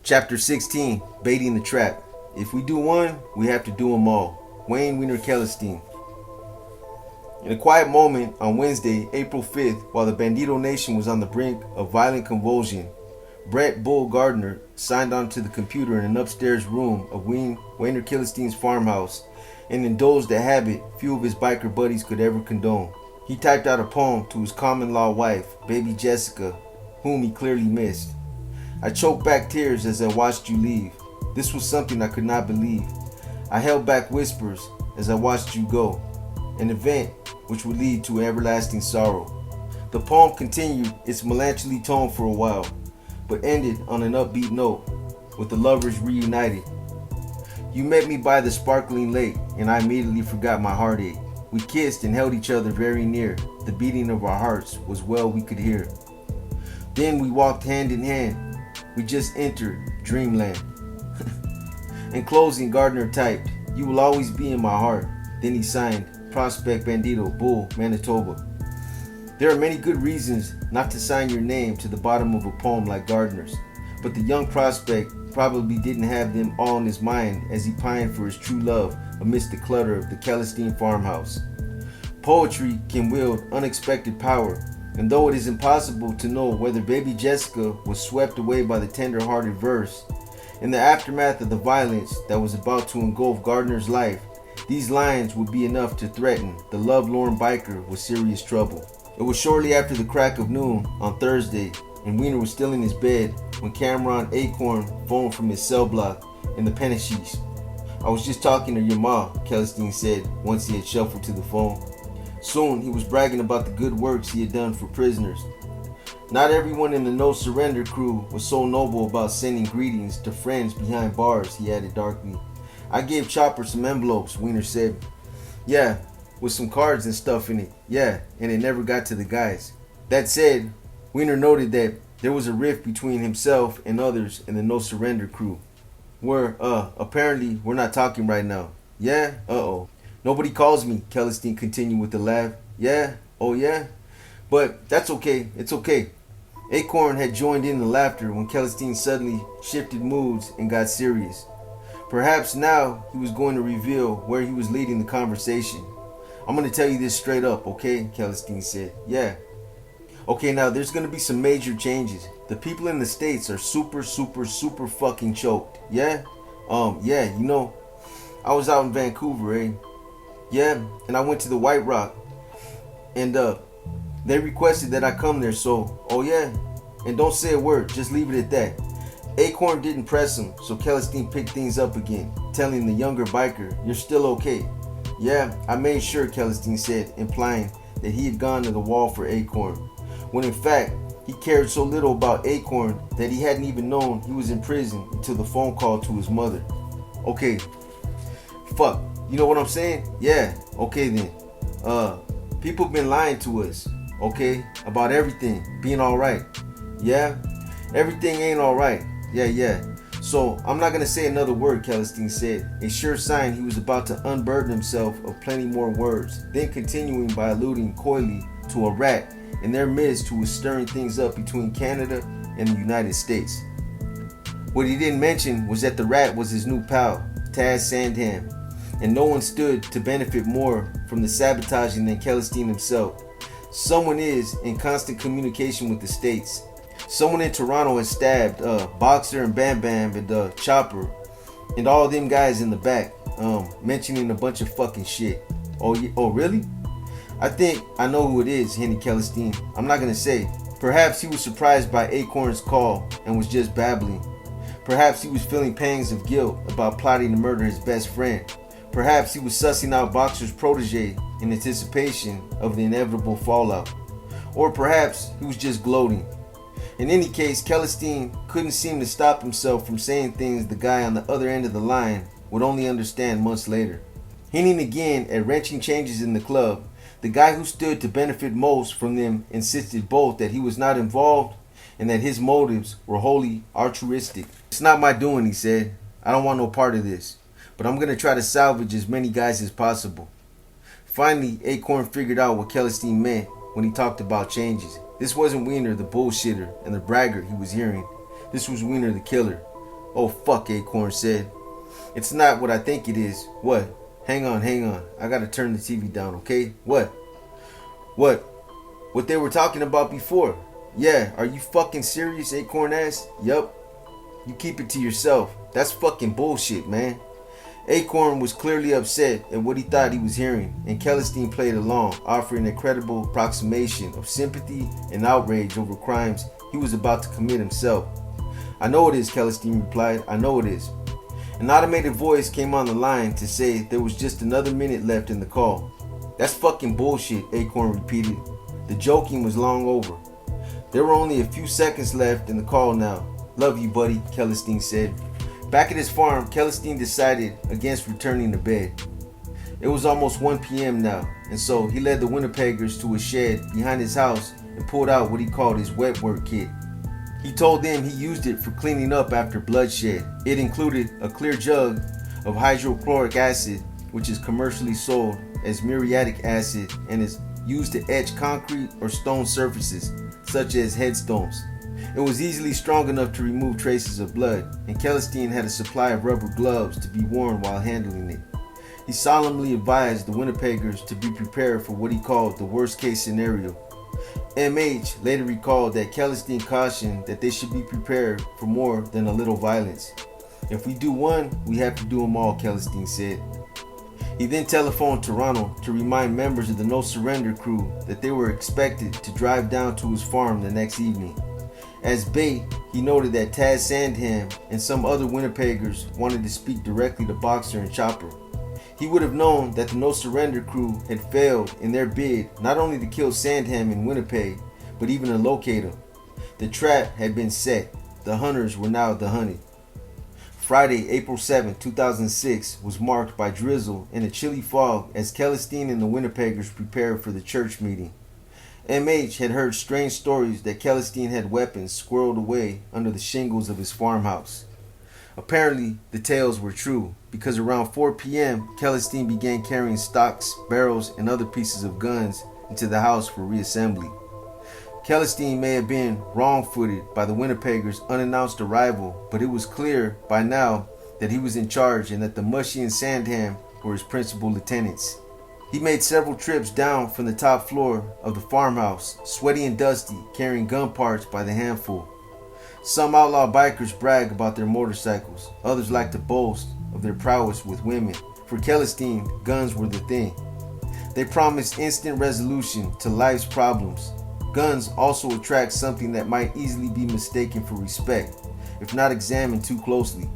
Chapter 16, Baiting the Trap. If we do one, we have to do them all. Wayne Wiener Kellerstein. In a quiet moment on Wednesday, April 5th, while the Bandito Nation was on the brink of violent convulsion, Brett Bull Gardner signed onto the computer in an upstairs room of Wayne Wiener Kellerstein's farmhouse and indulged a habit few of his biker buddies could ever condone. He typed out a poem to his common-law wife, baby Jessica, whom he clearly missed. I choked back tears as I watched you leave. This was something I could not believe. I held back whispers as I watched you go, an event which would lead to everlasting sorrow. The poem continued its melancholy tone for a while, but ended on an upbeat note, with the lovers reunited. You met me by the sparkling lake, and I immediately forgot my heartache. We kissed and held each other very near. The beating of our hearts was well we could hear. Then we walked hand in hand. We just entered dreamland. In closing, Gardner typed, "You will always be in my heart." Then he signed, Prospect Bandito, Bull, Manitoba. There are many good reasons not to sign your name to the bottom of a poem like Gardner's, but the young prospect probably didn't have them all in his mind as he pined for his true love amidst the clutter of the Kellerstein farmhouse. Poetry can wield unexpected power, and though it is impossible to know whether baby Jessica was swept away by the tender-hearted verse, in the aftermath of the violence that was about to engulf Gardner's life, these lines would be enough to threaten the lovelorn biker with serious trouble. It was shortly after the crack of noon on Thursday, and Wiener was still in his bed when Cameron Acorn phoned from his cell block in the Penachis. "I was just talking to your ma," Kellerstein said once he had shuffled to the phone. Soon he was bragging about the good works he had done for prisoners. Not everyone in the No Surrender crew was so noble about sending greetings to friends behind bars, he added darkly. "I gave Chopper some envelopes," Wiener said. "Yeah, with some cards and stuff in it. Yeah, and it never got to the guys." That said, Wiener noted that there was a rift between himself and others in the No Surrender crew. Apparently we're not talking right now." "Yeah? Uh-oh. Nobody calls me," Kellerstein continued with a laugh. "Yeah? Oh yeah? But that's okay. It's okay." Acorn had joined in the laughter when Kellerstein suddenly shifted moods and got serious. Perhaps now he was going to reveal where he was leading the conversation. "I'm going to tell you this straight up, okay?" Kellerstein said. "Yeah. Okay, now there's going to be some major changes. The people in the States are super fucking choked. Yeah? Yeah, you know, I was out in Vancouver, eh? Yeah, and I went to the White Rock, and they requested that I come there, so, oh yeah, and don't say a word, just leave it at that." Acorn didn't press him, so Kellerstein picked things up again, telling the younger biker, "You're still okay." "Yeah, I made sure," Kellerstein said, implying that he had gone to the wall for Acorn, when in fact, he cared so little about Acorn that he hadn't even known he was in prison until the phone call to his mother. "Okay, fuck. You know what I'm saying? Yeah, okay then. People have been lying to us, okay, about everything being alright. Yeah? Everything ain't alright. Yeah. So, I'm not gonna say another word," Kellerstein said, a sure sign he was about to unburden himself of plenty more words, then continuing by alluding coyly to a rat in their midst who was stirring things up between Canada and the United States. What he didn't mention was that the rat was his new pal, Taz Sandham, and no one stood to benefit more from the sabotaging than Kellerstein himself. Someone is in constant communication with the States. Someone in Toronto has stabbed Boxer and Bam Bam and Chopper and all them guys in the back, mentioning a bunch of fucking shit. Oh really? "I think I know who it is," hinted Kellerstein. "I'm not gonna say." Perhaps he was surprised by Acorn's call and was just babbling. Perhaps he was feeling pangs of guilt about plotting to murder his best friend. Perhaps he was sussing out Boxer's protege in anticipation of the inevitable fallout. Or perhaps he was just gloating. In any case, Kellerstein couldn't seem to stop himself from saying things the guy on the other end of the line would only understand months later. Hinting again at wrenching changes in the club, the guy who stood to benefit most from them insisted both that he was not involved and that his motives were wholly altruistic. "It's not my doing," he said. "I don't want no part of this. But I'm going to try to salvage as many guys as possible." Finally, Acorn figured out what Kellerstein meant when he talked about changes. This wasn't Wiener the bullshitter and the braggart he was hearing. This was Wiener the killer. "Oh fuck," Acorn said. "It's not what I think it is." "What?" Hang on. I gotta turn the TV down, okay? What? What? What they were talking about before? Yeah, are you fucking serious?" Acorn asked. "Yup." "You keep it to yourself. That's fucking bullshit, man." Acorn was clearly upset at what he thought he was hearing, and Celestine played along, offering a credible approximation of sympathy and outrage over crimes he was about to commit himself. "I know it is," Celestine replied. "I know it is." An automated voice came on the line to say there was just another minute left in the call. "That's fucking bullshit," Acorn repeated. The joking was long over. There were only a few seconds left in the call now. "Love you, buddy," Celestine said. Back at his farm, Celestine decided against returning to bed. It was almost 1 p.m. now, and so he led the Winnipeggers to a shed behind his house and pulled out what he called his wet work kit. He told them he used it for cleaning up after bloodshed. It included a clear jug of hydrochloric acid, which is commercially sold as muriatic acid and is used to etch concrete or stone surfaces, such as headstones. It was easily strong enough to remove traces of blood, and Celestine had a supply of rubber gloves to be worn while handling it. He solemnly advised the Winnipeggers to be prepared for what he called the worst case scenario. MH later recalled that Celestine cautioned that they should be prepared for more than a little violence. "If we do one, we have to do them all," Celestine said. He then telephoned Toronto to remind members of the No Surrender crew that they were expected to drive down to his farm the next evening. As bait, he noted that Taz Sandham and some other Winnipeggers wanted to speak directly to Boxer and Chopper. He would have known that the No Surrender crew had failed in their bid not only to kill Sandham in Winnipeg, but even to locate him. The trap had been set. The hunters were now the hunted. Friday, April 7, 2006 was marked by drizzle and a chilly fog as Celestine and the Winnipeggers prepared for the church meeting. MH had heard strange stories that Celestine had weapons squirreled away under the shingles of his farmhouse. Apparently, the tales were true, because around 4 p.m., Celestine began carrying stocks, barrels, and other pieces of guns into the house for reassembly. Celestine may have been wrong-footed by the Winnipeggers' unannounced arrival, but it was clear by now that he was in charge and that the Mushy and Sandham were his principal lieutenants. He made several trips down from the top floor of the farmhouse, sweaty and dusty, carrying gun parts by the handful. Some outlaw bikers brag about their motorcycles. Others like to boast of their prowess with women. For Celestine, guns were the thing. They promised instant resolution to life's problems. Guns also attract something that might easily be mistaken for respect, if not examined too closely.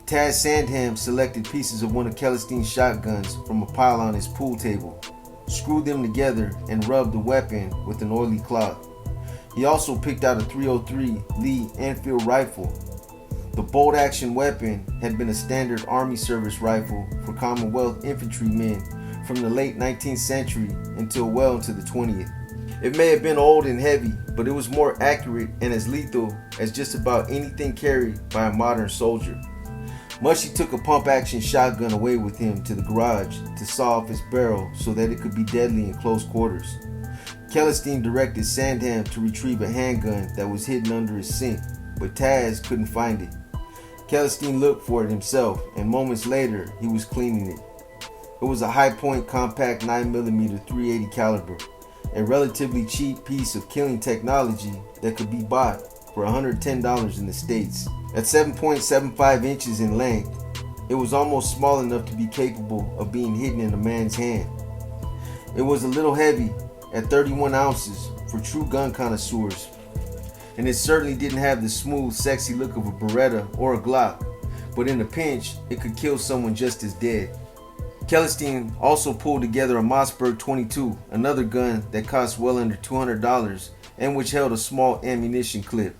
Taz Sandham selected pieces of one of Celestine's shotguns from a pile on his pool table, screwed them together, and rubbed the weapon with an oily cloth. He also picked out a .303 Lee Enfield rifle. The bolt-action weapon had been a standard Army service rifle for Commonwealth infantrymen from the late 19th century until well into the 20th. It may have been old and heavy, but it was more accurate and as lethal as just about anything carried by a modern soldier. Mushy took a pump-action shotgun away with him to the garage to saw off its barrel so that it could be deadly in close quarters. Celestine directed Sandham to retrieve a handgun that was hidden under his sink, but Taz couldn't find it. Celestine looked for it himself, and moments later, he was cleaning it. It was a high-point compact 9mm .380 caliber, a relatively cheap piece of killing technology that could be bought for $110 in the States. At 7.75 inches in length, it was almost small enough to be capable of being hidden in a man's hand. It was a little heavy, at 31 ounces, for true gun connoisseurs, and it certainly didn't have the smooth, sexy look of a Beretta or a Glock, but in a pinch, it could kill someone just as dead. Celestine also pulled together a Mossberg 22, another gun that cost well under $200 and which held a small ammunition clip.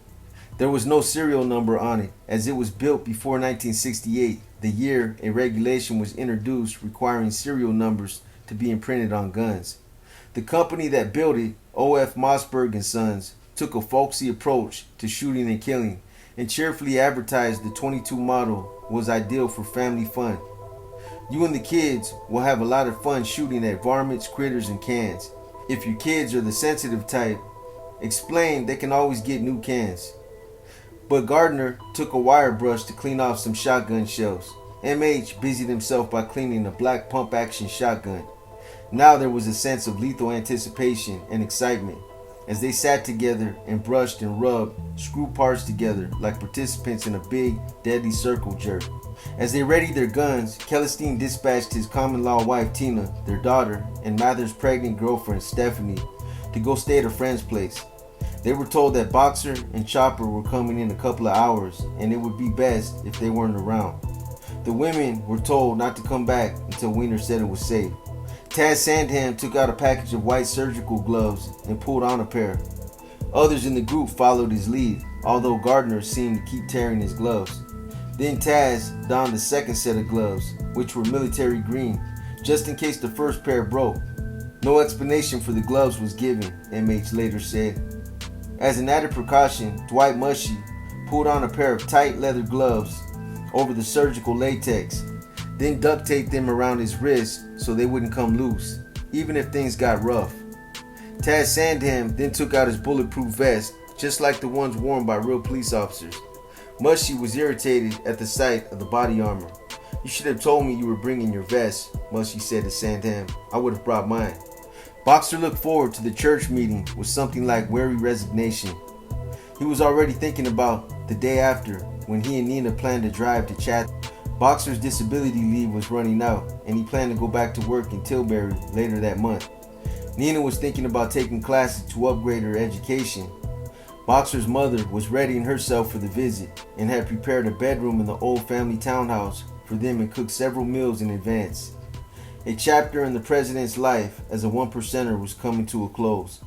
There was no serial number on it, as it was built before 1968, the year a regulation was introduced requiring serial numbers to be imprinted on guns. The company that built it, O.F. Mossberg and Sons, took a folksy approach to shooting and killing, and cheerfully advertised the 22 model was ideal for family fun. You and the kids will have a lot of fun shooting at varmints, critters, and cans. If your kids are the sensitive type, explain they can always get new cans. But Gardner took a wire brush to clean off some shotgun shells. MH busied himself by cleaning a black pump-action shotgun. Now there was a sense of lethal anticipation and excitement as they sat together and brushed and rubbed screw parts together like participants in a big, deadly circle jerk. As they readied their guns, Celestine dispatched his common-law wife Tina, their daughter, and Mather's pregnant girlfriend Stephanie to go stay at a friend's place. They were told that Boxer and Chopper were coming in a couple of hours and it would be best if they weren't around. The women were told not to come back until Wiener said it was safe. Taz Sandham took out a package of white surgical gloves and pulled on a pair. Others in the group followed his lead, although Gardner seemed to keep tearing his gloves. Then Taz donned a second set of gloves, which were military green, just in case the first pair broke. No explanation for the gloves was given, MH later said. As an added precaution, Dwight Mushy pulled on a pair of tight leather gloves over the surgical latex, then duct taped them around his wrists so they wouldn't come loose, even if things got rough. Taz Sandham then took out his bulletproof vest, just like the ones worn by real police officers. Mushy was irritated at the sight of the body armor. "You should have told me you were bringing your vest," Mushy said to Sandham. "I would have brought mine." Boxer looked forward to the church meeting with something like weary resignation. He was already thinking about the day after when he and Nina planned to drive to Chat. Boxer's disability leave was running out and he planned to go back to work in Tilbury later that month. Nina was thinking about taking classes to upgrade her education. Boxer's mother was readying herself for the visit and had prepared a bedroom in the old family townhouse for them and cooked several meals in advance. A chapter in the president's life as a one-percenter was coming to a close.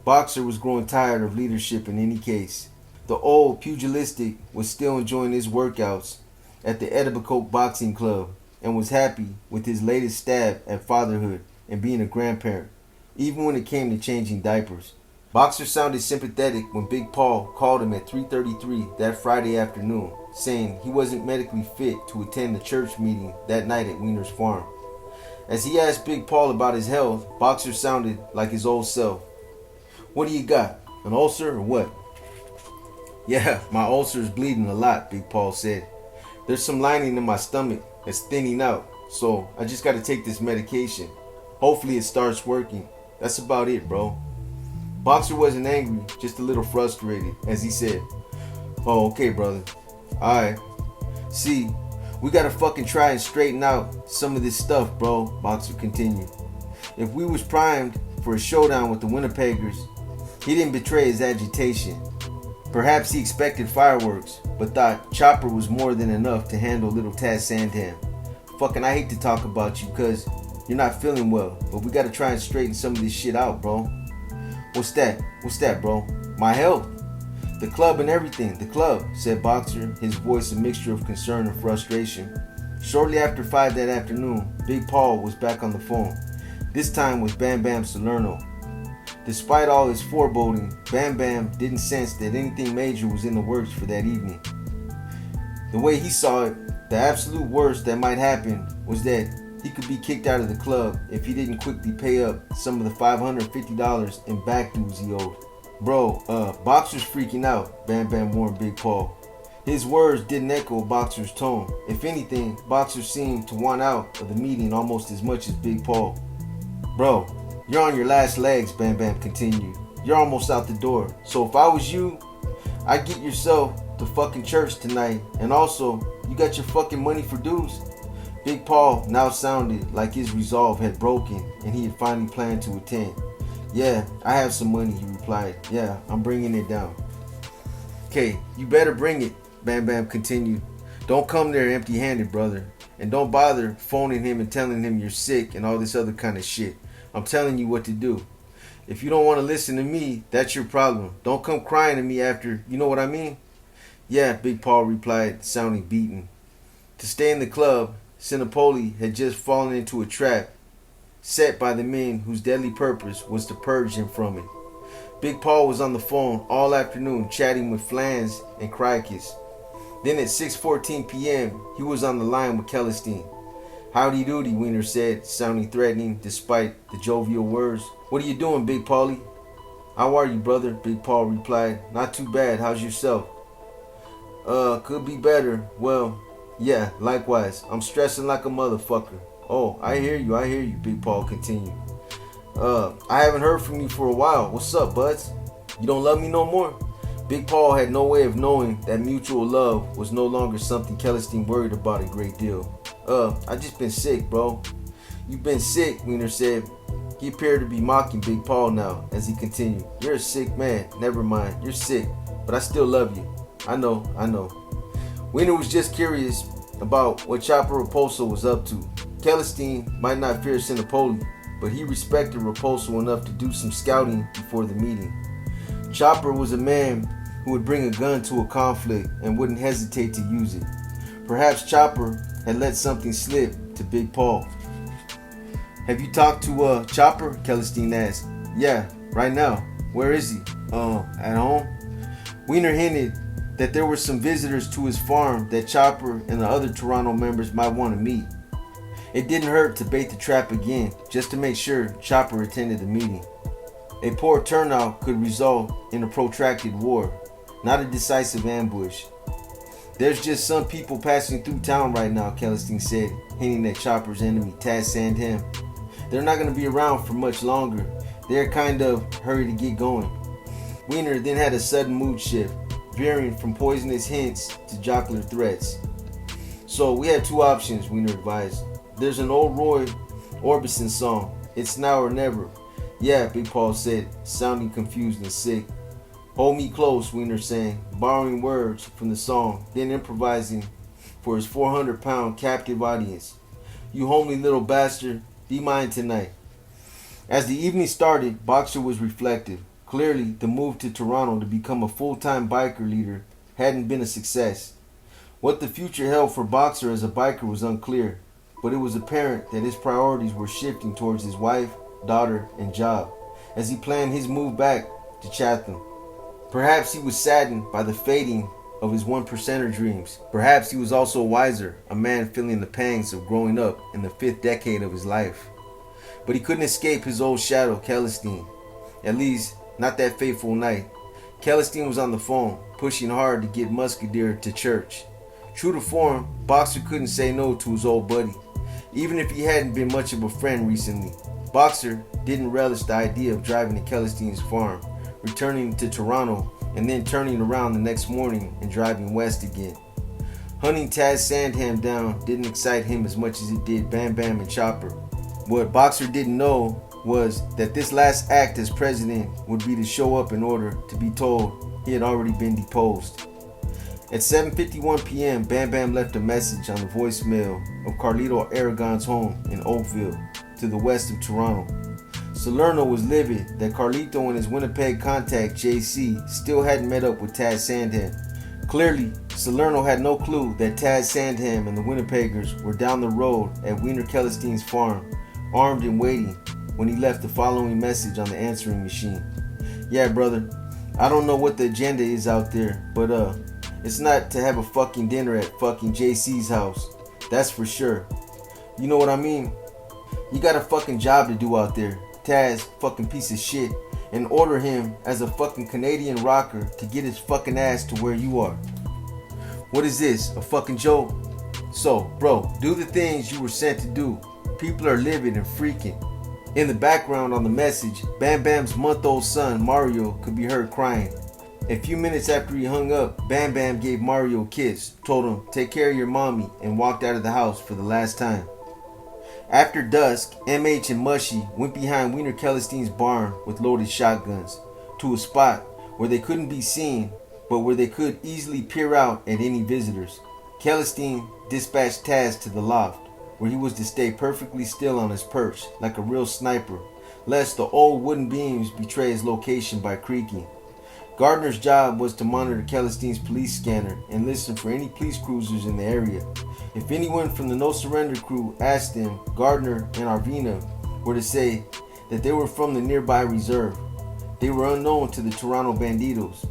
Boxer was growing tired of leadership in any case. The old pugilistic was still enjoying his workouts at the Etobicoke Boxing Club and was happy with his latest stab at fatherhood and being a grandparent, even when it came to changing diapers. Boxer sounded sympathetic when Big Paul called him at 3:33 that Friday afternoon, saying he wasn't medically fit to attend the church meeting that night at Wiener's farm. As he asked Big Paul about his health, Boxer sounded like his old self. "What do you got? An ulcer or what?" "Yeah, my ulcer is bleeding a lot," Big Paul said. "There's some lining in my stomach that's thinning out, so I just got to take this medication. Hopefully it starts working. That's about it, bro." Boxer wasn't angry, just a little frustrated, as he said, "Oh, okay, brother. Alright. See, we gotta fucking try and straighten out some of this stuff, bro," Boxer continued. "If we was primed for a showdown with the Winnipeggers," he didn't betray his agitation. Perhaps he expected fireworks, but thought Chopper was more than enough to handle little Taz Sandham. "Fucking, I hate to talk about you cause you're not feeling well, but we gotta try and straighten some of this shit out, bro." What's that, bro?" "My health. The club and everything, the club," said Boxer, his voice a mixture of concern and frustration. Shortly after 5 that afternoon, Big Paul was back on the phone, this time with Bam Bam Salerno. Despite all his foreboding, Bam Bam didn't sense that anything major was in the works for that evening. The way he saw it, the absolute worst that might happen was that he could be kicked out of the club if he didn't quickly pay up some of the $550 in back dues he owed. "Bro, Boxer's freaking out," Bam Bam warned Big Paul. His words didn't echo Boxer's tone. If anything, Boxer seemed to want out of the meeting almost as much as Big Paul. "Bro, you're on your last legs," Bam Bam continued. "You're almost out the door. So if I was you, I'd get yourself to fucking church tonight. And also, you got your fucking money for dues?" Big Paul now sounded like his resolve had broken and he had finally planned to attend. "Yeah, I have some money," he replied. "Yeah, I'm bringing it down." "Okay, you better bring it," Bam Bam continued. "Don't come there empty-handed, brother. And don't bother phoning him and telling him you're sick and all this other kind of shit. I'm telling you what to do. If you don't want to listen to me, that's your problem. Don't come crying to me after, you know what I mean?" "Yeah," Big Paul replied, sounding beaten. To stay in the club, Sinopoli had just fallen into a trap set by the men whose deadly purpose was to purge him from it. Big Paul was on the phone all afternoon chatting with Flans and Crikis. Then at 6:14 p.m., he was on the line with Celestine. "Howdy doody," Wiener said, sounding threatening despite the jovial words. "What are you doing, Big Paulie?" "How are you, brother?" Big Paul replied. "Not too bad. How's yourself?" Could be better. Well, yeah, likewise. I'm stressing like a motherfucker. Oh, I hear you, Big Paul continued. I haven't heard from you for a while. What's up, buds? You don't love me no more? Big Paul had no way of knowing that mutual love was no longer something Celestine worried about a great deal. I just been sick, bro. You've been sick, Wiener said. He appeared to be mocking Big Paul now as he continued. You're a sick man. Never mind. You're sick. But I still love you. I know. Wiener was just curious about what Chopper Raposo was up to. Celestine might not fear Sinopoli, but he respected Raposo enough to do some scouting before the meeting. Chopper was a man who would bring a gun to a conflict and wouldn't hesitate to use it. Perhaps Chopper had let something slip to Big Paul. Have you talked to Chopper? Celestine asked. Yeah, right now. Where is he? At home? Wiener hinted that there were some visitors to his farm that Chopper and the other Toronto members might want to meet. It didn't hurt to bait the trap again, just to make sure Chopper attended the meeting. A poor turnout could result in a protracted war, not a decisive ambush. There's just some people passing through town right now, Celestine said, hinting at Chopper's enemy, Taz Sandham. They're not going to be around for much longer. They're kind of hurried to get going. Wiener then had a sudden mood shift, veering from poisonous hints to jocular threats. So we had two options, Wiener advised. There's an old Roy Orbison song, It's Now or Never. Yeah, Big Paul said, sounding confused and sick. Hold me close, Wiener sang, borrowing words from the song, then improvising for his 400-pound captive audience. You homely little bastard, be mine tonight. As the evening started, Boxer was reflective. Clearly, the move to Toronto to become a full-time biker leader hadn't been a success. What the future held for Boxer as a biker was unclear, but it was apparent that his priorities were shifting towards his wife, daughter, and job as he planned his move back to Chatham. Perhaps he was saddened by the fading of his 1%er dreams. Perhaps he was also wiser, a man feeling the pangs of growing up in the 5th decade of his life. But he couldn't escape his old shadow, Celestine. At least, not that fateful night. Celestine was on the phone, pushing hard to get Musketeer to church. True to form, Boxer couldn't say no to his old buddy, even if he hadn't been much of a friend recently. Boxer didn't relish the idea of driving to Celestine's farm, returning to Toronto, and then turning around the next morning and driving west again. Hunting Taz Sandham down didn't excite him as much as it did Bam Bam and Chopper. What Boxer didn't know was that this last act as president would be to show up in order to be told he had already been deposed. At 7:51 p.m., Bam Bam left a message on the voicemail of Carlito Aragon's home in Oakville, to the west of Toronto. Salerno was livid that Carlito and his Winnipeg contact JC still hadn't met up with Taz Sandham. Clearly, Salerno had no clue that Taz Sandham and the Winnipeggers were down the road at Wiener Celestine's farm, armed and waiting, when he left the following message on the answering machine. Yeah, brother, I don't know what the agenda is out there, but it's not to have a fucking dinner at fucking JC's house. That's for sure. You know what I mean? You got a fucking job to do out there, Taz fucking piece of shit, and order him as a fucking Canadian rocker to get his fucking ass to where you are. What is this, a fucking joke? So, bro, do the things you were sent to do. People are living and freaking. In the background on the message, Bam Bam's month-old son, Mario, could be heard crying. A few minutes after he hung up, Bam Bam gave Mario a kiss, told him, take care of your mommy, and walked out of the house for the last time. After dusk, MH and Mushy went behind Wiener Celestine's barn with loaded shotguns, to a spot where they couldn't be seen, but where they could easily peer out at any visitors. Celestine dispatched Taz to the loft, where he was to stay perfectly still on his perch, like a real sniper, lest the old wooden beams betray his location by creaking. Gardner's job was to monitor Celestine's police scanner and listen for any police cruisers in the area. If anyone from the No Surrender crew asked him, Gardner and Arvina were to say that they were from the nearby reserve. They were unknown to the Toronto Banditos,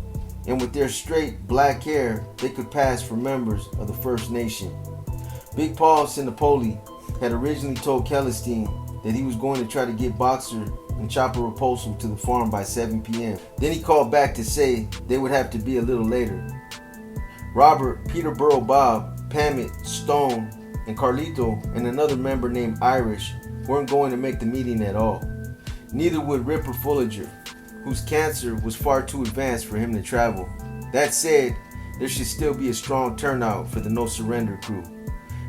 and with their straight black hair, they could pass for members of the First Nation. Big Paul Sinopoli had originally told Celestine that he was going to try to get Boxer and Chopper Raposo to the farm by 7 p.m. Then he called back to say they would have to be a little later. Robert, Peterborough Bob, Pammett, Stone, and Carlito, and another member named Irish weren't going to make the meeting at all. Neither would Ripper Fullager, whose cancer was far too advanced for him to travel. That said, there should still be a strong turnout for the No Surrender crew.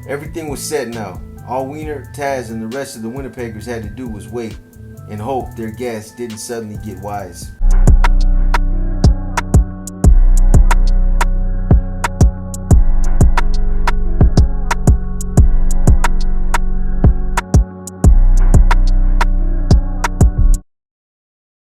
Everything was set now. All Wiener, Taz, and the rest of the Winnipeggers had to do was wait and hope their guests didn't suddenly get wise.